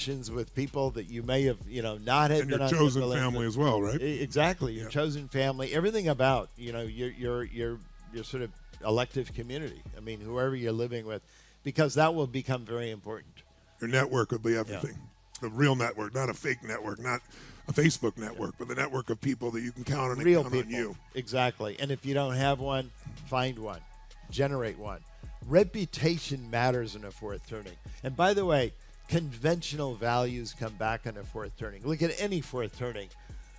with people that you may have, not had And been your on good chosen relations family with. as well, right? Exactly, your Yeah. chosen family, everything about, your sort of elective community. I mean, whoever you're living with, because that will become very important. Your network would be Yeah. everything. The real network, not a fake network, not a Facebook network, but the network of people that you can count on and Real count people. on you. Exactly. And if you don't have one, find one. Generate one. Reputation matters in a fourth turning. And by the way, conventional values come back in a fourth turning. Look at any fourth turning.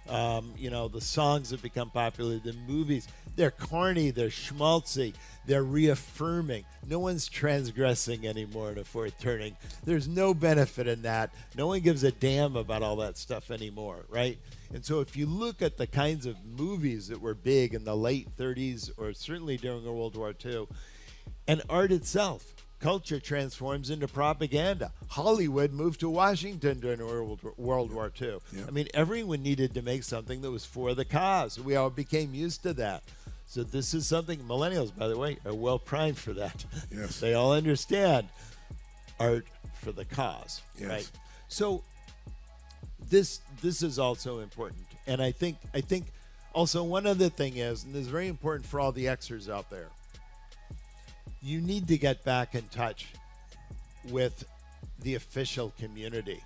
The songs that become popular, the movies, they're corny, they're schmaltzy, they're reaffirming. No one's transgressing anymore in a fourth turning. There's no benefit in that. No one gives a damn about all that stuff anymore, right? And so if you look at the kinds of movies that were big in the late 30s or certainly during World War II, and art itself, culture transforms into propaganda. Hollywood moved to Washington during World War II. Yeah. I mean, everyone needed to make something that was for the cause. We all became used to that. So this is something, millennials, by the way, are well primed for that. Yes. They all understand art for the cause, Yes. right? So this is also important. And I think also one other thing is, and this is very important for all the Xers out there, you need to get back in touch with the official community,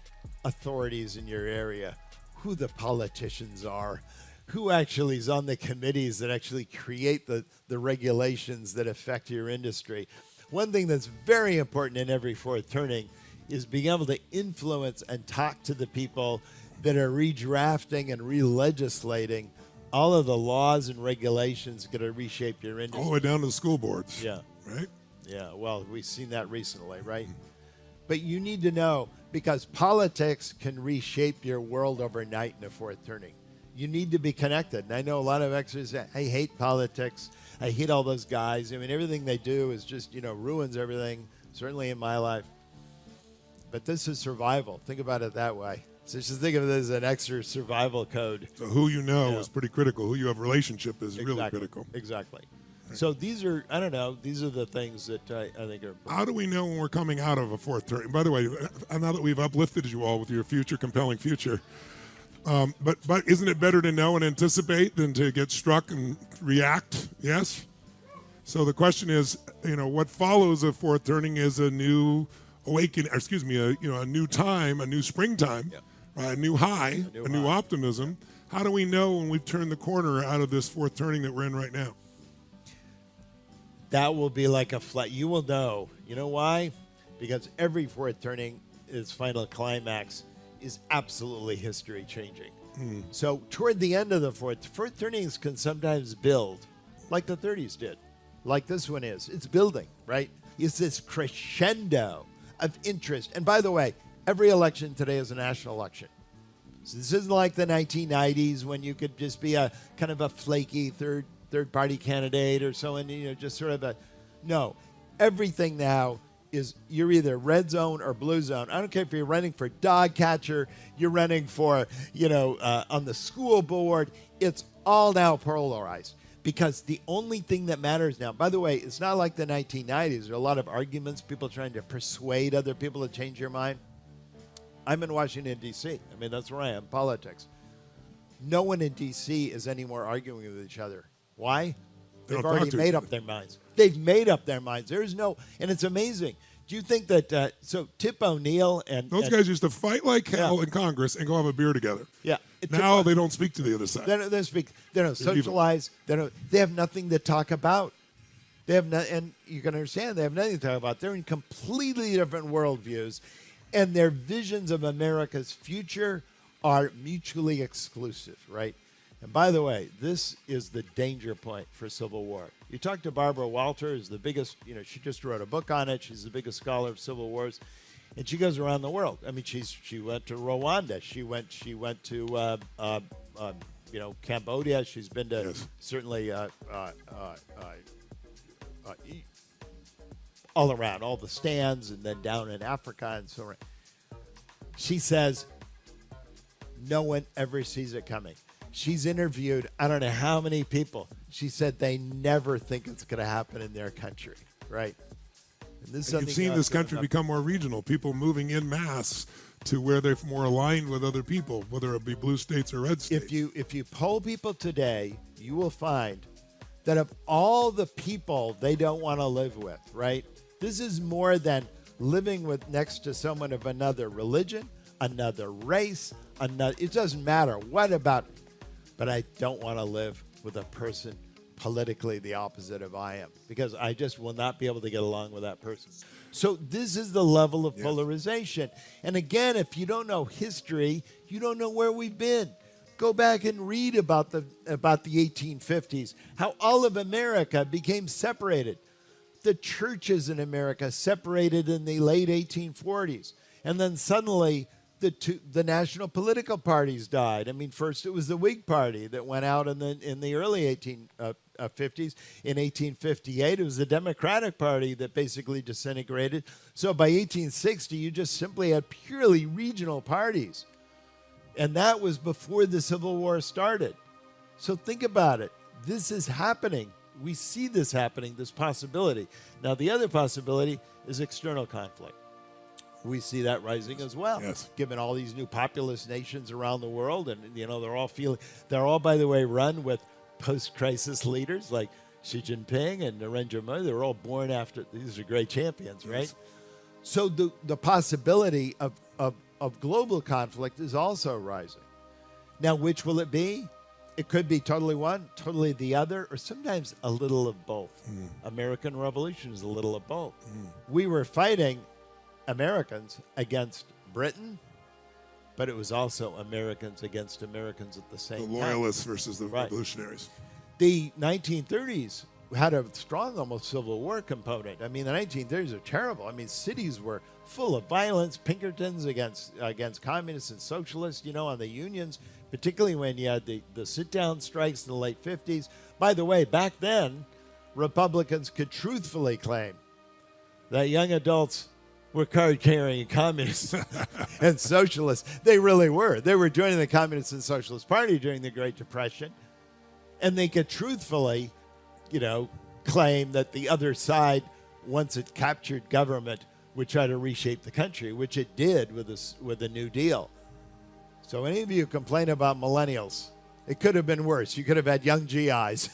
authorities in your area, who the politicians are, who actually is on the committees that actually create the regulations that affect your industry. One thing that's very important in every fourth turning is being able to influence and talk to the people that are redrafting and re-legislating all of the laws and regulations going to reshape your industry. All the way down to the school boards. Yeah. Right? Yeah, well, we've seen that recently, right? But you need to know, because politics can reshape your world overnight in a fourth turning. You need to be connected. And I know a lot of Xers say, I hate politics. I hate all those guys. I mean, everything they do is just, ruins everything, certainly in my life. But this is survival. Think about it that way. So just think of it as an extra survival code. So who you know Yeah. is pretty critical. Who you have a relationship is really Exactly. critical. Exactly. So these are, I don't know, these are the things that I think are important. How do we know when we're coming out of a fourth turn? By the way, now that we've uplifted you all with your future, compelling future, but isn't it better to know and anticipate than to get struck and react? Yes? So the question is, what follows a fourth turning is a new awakening, a new time, a new springtime, Yeah. right? A new high, new a new high. optimism. How do we know when we've turned the corner out of this fourth turning that we're in right now? That will be like a flat. You will know. You know why? Because every fourth turning, its final climax, is absolutely history changing. So toward the end of the fourth turnings can sometimes build, like the 30s did, like this one is. It's building, right? It's this crescendo of interest. And by the way, every election today is a national election. So this isn't like the 1990s when you could just be a kind of a flaky third party candidate or so, and just sort of a no. Everything now is you're either red zone or blue zone. I don't care if you're running for dog catcher, you're running for on the school board. It's all now polarized because the only thing that matters now. By the way, it's not like the 1990s. There are a lot of arguments, people trying to persuade other people to change your mind. I'm in Washington, D.C. I mean, that's where I am, politics. No one in D.C. is anymore arguing with each other. Why? They They've don't already talk to made each up their minds. They've made up their minds. There's no, and it's amazing. Do you think that, so Tip O'Neill and... Those and, guys used to fight like hell Yeah. in Congress and go have a beer together. Yeah. Now they don't speak to the other side. They don't speak. They don't They're evil. socialize. They have nothing to talk about. They have and you can understand they have nothing to talk about. They're in completely different worldviews, and their visions of America's future are mutually exclusive, right? And by the way, this is the danger point for civil war. You talk to Barbara Walter, who's the biggest, she just wrote a book on it. She's the biggest scholar of civil wars. And she goes around the world. I mean, she went to Rwanda. She went to Cambodia. She's been to certainly all around, all the stands, and then down in Africa and so on. She says no one ever sees it coming. She's interviewed I don't know how many people. She said they never think it's going to happen in their country, right? And this is You've something seen else this that country become more regional, people moving in mass to where they're more aligned with other people, whether it be blue states or red states. if you poll people today, you will find that of all the people they don't want to live with, right? This is more than living with next to someone of another religion, another race, another. It doesn't matter what about, but I don't want to live with a person politically the opposite of I am, because I just will not be able to get along with that person. So this is the level of polarization. And again, if you don't know history, you don't know where we've been. Go back and read about the 1850s, how all of America became separated. The churches in America separated in the late 1840s. And then suddenly the national political parties died. I mean, first it was the Whig Party that went out in the early 1850s. In 1858, it was the Democratic Party that basically disintegrated. So by 1860, you just simply had purely regional parties. And that was before the Civil War started. So think about it. This is happening. We see this happening, this possibility. Now, the other possibility is external conflict. We see that rising as well, given all these new populous nations around the world. And, you know, they're all, by the way, run with post-crisis leaders like Xi Jinping and Narendra Modi. They're all born after, these are great champions, right? So the possibility of global conflict is also rising. Now, which will it be? It could be totally one, totally the other, or sometimes a little of both. American Revolution is a little of both. We were fighting Americans against Britain, but it was also Americans against Americans at the same time. The loyalists versus the revolutionaries. The 1930s had a strong, almost Civil War component. I mean, the 1930s are terrible. I mean, cities were full of violence, Pinkertons against communists and socialists, you know, on the unions, particularly when you had the sit-down strikes in the late 50s. By the way, back then, Republicans could truthfully claim that young adults were card-carrying communists and socialists. They really were. They were joining the Communist and Socialist Party during the Great Depression, and they could truthfully, you know, claim that the other side, once it captured government, would try to reshape the country, which it did with the New Deal. So any of you complain about millennials, it could have been worse. You could have had young GIs,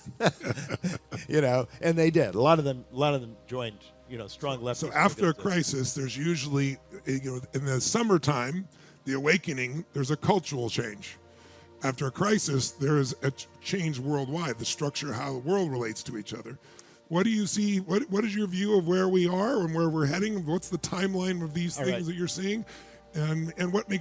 you know, and they did. A lot of them joined, you know, strong leftists. So after a crisis, there's usually, you know, in the summertime, the awakening, there's a cultural change. After a crisis, there is a change worldwide, the structure, how the world relates to each other. What do you see? What is your view of where we are and where we're heading? What's the timeline of these things that you're seeing? And what makes